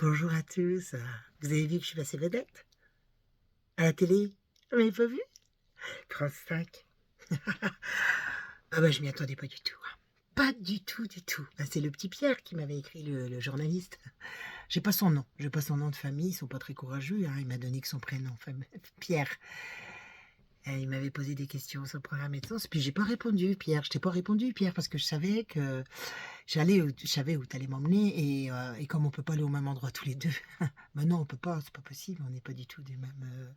Bonjour à tous. Vous avez vu que je suis passée vedette à la télé? Vous m'avez pas vu? France 5. Ah bah je m'y attendais pas du tout, hein. Pas du tout, du tout. Bah, c'est le petit Pierre qui m'avait écrit, le journaliste. J'ai pas son nom de famille, ils sont pas très courageux, hein. Il m'a donné que son prénom, Pierre. Et il m'avait posé des questions sur le programme et tout. Puis j'ai pas répondu, Pierre. Je t'ai pas répondu, Pierre, parce que je savais que je savais où t'allais m'emmener et comme on peut pas aller au même endroit tous les deux, bah non, on peut pas, c'est pas possible, on n'est pas du tout du même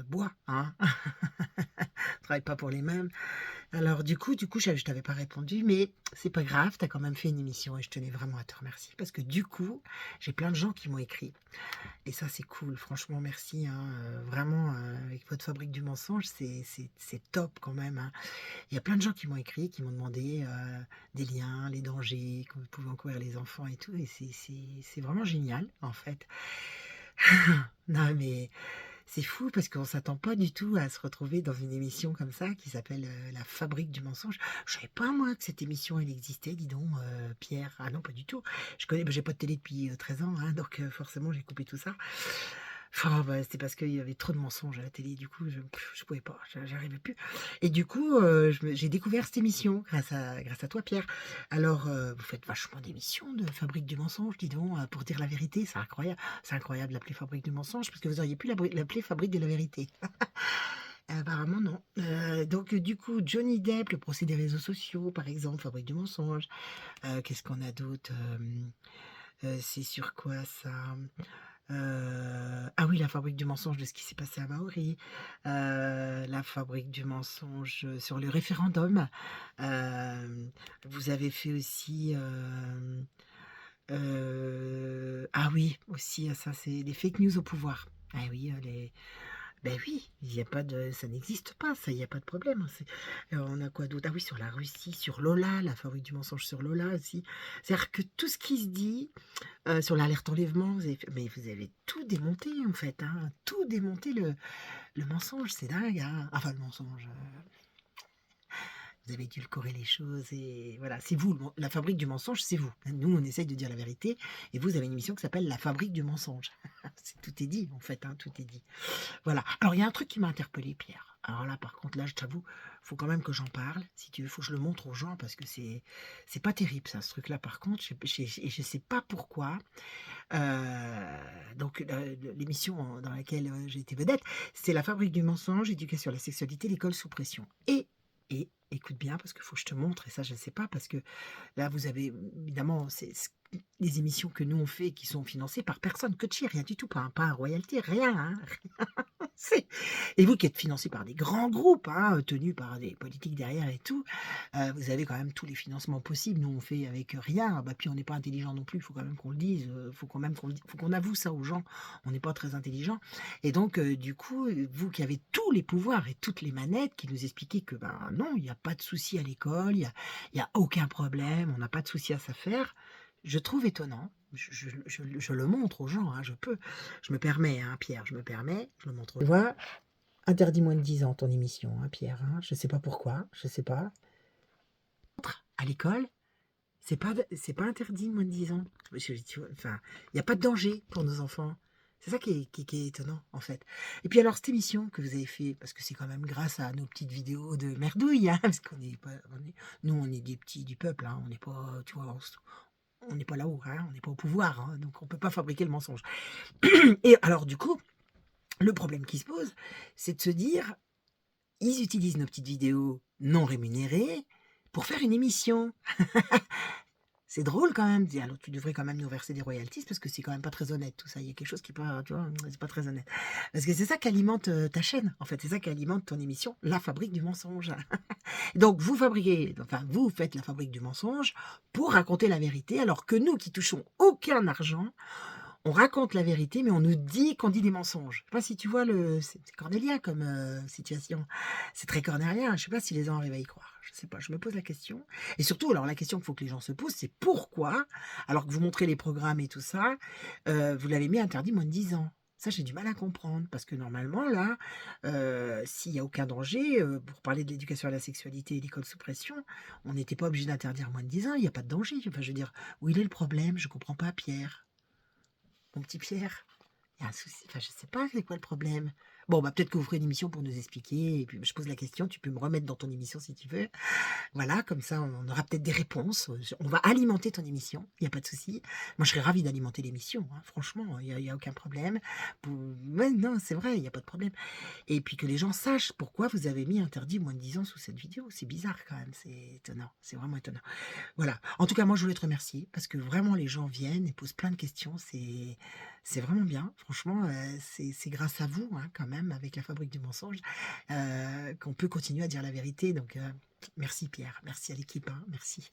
bois, hein. On travaille pas pour les mêmes. Alors du coup, je t'avais pas répondu, mais c'est pas grave, tu as quand même fait une émission et je tenais vraiment à te remercier parce que du coup, j'ai plein de gens qui m'ont écrit et ça c'est cool, franchement merci, hein, vraiment, avec votre fabrique du mensonge, c'est top quand même, hein. Il y a plein de gens qui m'ont écrit, qui m'ont demandé, des liens, les dangers que pouvaient encourir les enfants et tout et c'est vraiment génial en fait. Non mais c'est fou parce qu'on s'attend pas du tout à se retrouver dans une émission comme ça qui s'appelle, La Fabrique du mensonge. Je savais pas moi que cette émission elle existait, dis donc, Pierre. Ah non, pas du tout. J'ai pas de télé depuis, 13 ans, hein, donc forcément j'ai coupé tout ça. Enfin, bah, c'est parce qu'il y avait trop de mensonges à la télé, du coup je pouvais pas, j'arrivais plus et du coup, j'ai découvert cette émission grâce à toi Pierre. Alors, vous faites vachement d'émissions de Fabrique du mensonge, dis donc, pour dire la vérité, c'est incroyable d'appeler Fabrique du mensonge parce que vous auriez pu l'appeler Fabrique de la vérité. Apparemment non. Donc du coup, Johnny Depp, le procès des réseaux sociaux par exemple, Fabrique du mensonge. Qu'est-ce qu'on a d'autre? C'est sur quoi ça? Ah oui, la fabrique du mensonge de ce qui s'est passé à Maori. La fabrique du mensonge, sur le référendum. Vous avez fait aussi, ah oui, aussi, ça c'est les fake news au pouvoir. Ah oui, les ben oui, il y a pas de ça n'existe pas ça, il y a pas de problème, on a quoi d'autre? Ah oui, sur la Russie, sur Lola, la fabrique du mensonge sur Lola aussi. C'est-à-dire que tout ce qui se dit, sur l'alerte enlèvement, vous avez tout démonté en fait, hein, tout démonté le mensonge, c'est dingue, hein. Enfin le mensonge, vous avez édulcoré les choses et voilà, c'est vous, la fabrique du mensonge, c'est vous. Nous, on essaye de dire la vérité et vous avez une émission qui s'appelle La Fabrique du mensonge. Tout est dit en fait, hein, tout est dit. Voilà. Alors il y a un truc qui m'a interpellé, Pierre. Alors là, par contre, là, je t'avoue, faut quand même que j'en parle. Si tu veux, faut que je le montre aux gens parce que c'est pas terrible ça, ce truc-là. Par contre, je sais pas pourquoi. Donc l'émission dans laquelle j'ai été vedette, c'est La Fabrique du mensonge, éducation à la sexualité, l'école sous pression. Et écoute bien parce qu'il faut que je te montre et ça je ne sais pas parce que là vous avez évidemment les émissions que nous on fait qui sont financées par personne, que rien du tout, pas un royalty, rien, hein. C'est et vous qui êtes financés par des grands groupes, hein, tenus par des politiques derrière et tout, vous avez quand même tous les financements possibles. Nous, on fait avec rien. Bah, puis on n'est pas intelligent non plus, il faut quand même qu'on le dise, faut quand même faut qu'on avoue ça aux gens. On n'est pas très intelligent et donc du coup, vous qui avez tous les pouvoirs et toutes les manettes, qui nous expliquez que, ben, non, il y a pas de souci à l'école, il y a aucun problème, on n'a pas de souci à s'affaire. Je trouve étonnant. Je le montre aux gens, hein, je me permets, hein, Pierre, je me permets, je le montre aux gens. Tu vois, interdit moins de 10 ans ton émission, hein, Pierre, hein, je sais pas pourquoi, je sais pas. À l'école, c'est pas interdit moins de 10 ans. Enfin, il n'y a pas de danger pour nos enfants. C'est ça qui est étonnant, en fait. Et puis alors, cette émission que vous avez fait, parce que c'est quand même grâce à nos petites vidéos de merdouille, hein, parce qu'on n'est pas, nous, on est des petits du peuple, hein, on n'est pas, tu vois, on n'est pas là-haut, hein, on n'est pas au pouvoir, hein, donc on peut pas fabriquer le mensonge. Et alors, du coup, le problème qui se pose, c'est de se dire, ils utilisent nos petites vidéos non rémunérées pour faire une émission. C'est drôle quand même. Alors tu devrais quand même nous verser des royalties parce que c'est quand même pas très honnête tout ça. Il y a quelque chose qui est pas, tu vois, c'est pas très honnête. Parce que c'est ça qui alimente ta chaîne. En fait, c'est ça qui alimente ton émission, La Fabrique du mensonge. Donc vous faites La Fabrique du mensonge pour raconter la vérité, alors que nous qui touchons aucun argent, on raconte la vérité, mais on nous dit qu'on dit des mensonges. Je sais pas si tu vois c'est cornélien comme situation. C'est très cornélien. Je sais pas si les gens arrivent à y croire. Je sais pas. Je me pose la question. Et surtout, alors la question qu'il faut que les gens se posent, c'est pourquoi, alors que vous montrez les programmes et tout ça, vous l'avez mis interdit moins de 10 ans. Ça, j'ai du mal à comprendre, parce que normalement, là, s'il n'y a aucun danger, pour parler de l'éducation à la sexualité et l'école sous pression, on n'était pas obligé d'interdire moins de 10 ans, il n'y a pas de danger. Enfin, je veux dire, où il est le problème? Je comprends pas, Pierre. mon petit Pierre? Il y a un souci, enfin, je sais pas, c'est quoi le problème? Bon, bah, peut-être que vous ferez une émission pour nous expliquer et puis je pose la question, tu peux me remettre dans ton émission si tu veux. Voilà, comme ça, on aura peut-être des réponses, on va alimenter ton émission, il y a pas de souci. Moi, je serais ravie d'alimenter l'émission, hein, franchement, il y a aucun problème. Pou Ouais, non, c'est vrai, il y a pas de problème et puis que les gens sachent pourquoi vous avez mis interdit moins de 10 ans sous cette vidéo. C'est bizarre quand même, c'est étonnant, c'est vraiment étonnant. Voilà. En tout cas, moi, je voulais te remercier parce que vraiment les gens viennent et posent plein de questions. C'est vraiment bien. Franchement, c'est grâce à vous, hein, quand même, avec la Fabrique du mensonge, qu'on peut continuer à dire la vérité. Donc, merci Pierre, merci à l'équipe, hein, merci.